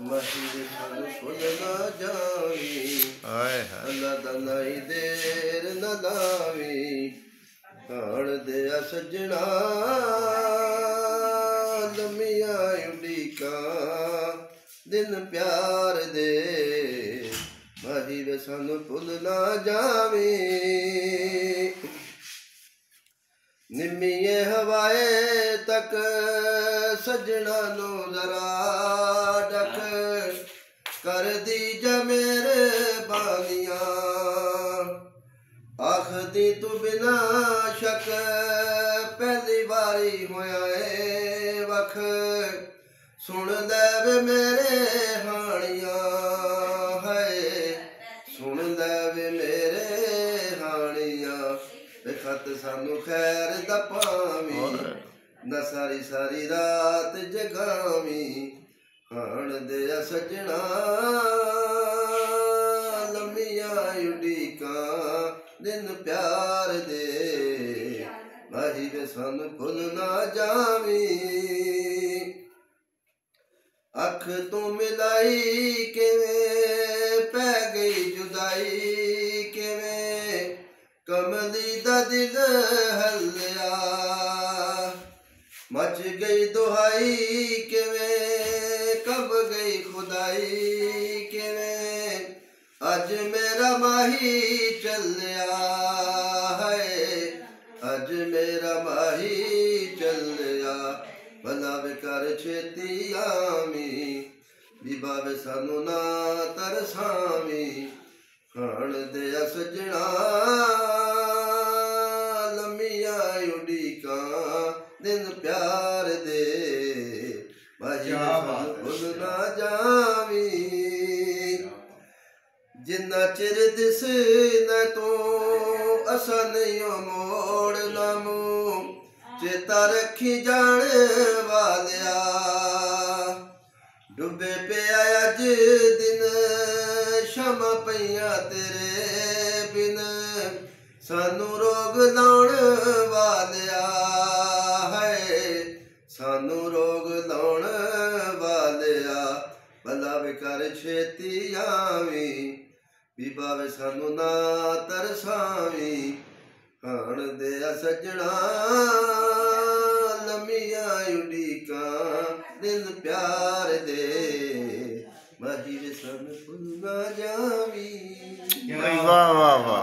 ਮਹੀ ਦੇ ਸਾਨੂੰ ਭੁੱਲ ਨਾ ਜਾਵੀਂ। ਅੱਲਾ ਦਾ ਨਾਈ ਦੇਰ ਨਾ ਲਾਵੀਂ। ਹਾਣ ਦੇ ਸੱਜਣਾ ਲੰਮੀਆਂ ਉਡੀਕਾਂ ਦਿਨ ਪਿਆਰ ਦੇ। ਮਹੀ ਵੇ ਸਾਨੂੰ ਭੁੱਲ ਨਾ ਜਾਵੀਂ। ਨਿੰਮੀਏ ਹਵਾਏ ਤੱਕ ਸੱਜਣਾ ਨੂੰ ਜ਼ਰਾ ਡਕ ਕਰਦੀ ਜਾ ਮੇਰੇ ਬਾਨੀਆਂ। ਆਖਦੀ ਤੂੰ ਬਿਨਾ ਸ਼ੱਕ ਪਹਿਲੀ ਵਾਰੀ ਹੋਇਆ ਏ ਵਖ। ਸੁਣ ਲੈ ਵੇ ਮੇਰੇ ਹਾਣੀਆਂ ਹੈ ਸੁਣ ਲੈ ਵੇ ਮੇਰੇ ਹਾਣੀਆਂ। ਵੇ ਖਤ ਸਾਨੂੰ ਖੈਰ ਦਾ ਪਾਵੀਂ ਨਾ ਸਾਰੀ ਸਾਰੀ ਰਾਤ ਜਗਾਵੀਂ। ਹਾਣ ਦੇ ਸੱਜਣਾ ਲੰਮੀਆਂ ਉਡੀਕਾਂ ਦਿਨ ਪਿਆਰ ਦੇ। ਮਹੀ ਵੇ ਸਾਨੂੰ ਭੁੱਲ ਨਾ ਜਾਵੀਂ। ਅੱਖ ਤੂੰ ਮਿਲਾਈ ਕਿਵੇਂ ਪੈ ਗਈ ਜੁਦਾਈ ਕਿਵੇਂ ਕਮਲੀ ਦਾ ਦਿਲ ਹੱਲਿਆ। ਮਚ ਗਈ ਦੁਹਾਈ ਕਿਵੇਂ ਕਬ ਗਈ ਖੁਦਾਈ ਕਿਵੇਂ ਅੱਜ ਮੇਰਾ ਮਾਹੀ ਚੱਲਿਆ ਹੈ ਅੱਜ ਮੇਰਾ ਮਾਹੀ ਚੱਲਿਆ। ਭਲਾ ਵੇ ਕਰ ਛੇਤੀ ਆਵੀਂ ਬੀਬਾ ਵੇ ਸਾਨੂੰ ਨਾ ਤਰਸਾਵੀਂ। ਹਾਣ ਦੇ ਸੱਜਣਾ ਲੰਮੀਆਂ ਉਡੀਕਾਂ ਦਿਨ ਪਿਆਰ ਦੇ। ਮਹੀ ਸਾਨੂੰ ਭੁੱਲ ਨਾ ਜਾਵੀਂ। ਜਿੰਨਾ ਚਿਰ ਦਿਸਦਾ ਤੂੰ ਅਸਾਂ ਨਹੀਂ ਮੋੜਨਾ ਮੂੰਹ। ਚੇਤਾ ਰੱਖੀ ਜਾਣ ਵਾਲਿਆ ਡੁੱਬੇ ਪਿਆ ਅੱਜ ਦਿਨ ਸ਼ਮਾਂ ਪਈਆਂ ਤੇਰੇ ਬਿਨ। ਸਾਨੂੰ ਰੋਗ ਲਾਉਣ ਵਾਲਿਆ ਹੈ ਸਾਨੂੰ ਰੋਗ ਲਾਉਣ ਵਾਲਿਆ। ਭਲਾ ਵੇ ਕਰ ਛੇਤੀ ਆਵੀਂ ਬੀਬਾ ਵੇ ਸਾਨੂੰ ਨਾ ਤਰਸਾਵੀਂ। ਹਾਣ ਦੇ ਸੱਜਣਾ ਲੰਮੀਆਂ ਉਡੀਕਾਂ ਦਿਨ ਪਿਆਰ ਦੇ। ਮਹੀ ਵੇ ਸਾਨੂੰ ਭੁੱਲ ਨਾ ਜਾਵੀਂ। ਵਾਹ ਵਾਹ ਵਾਹ।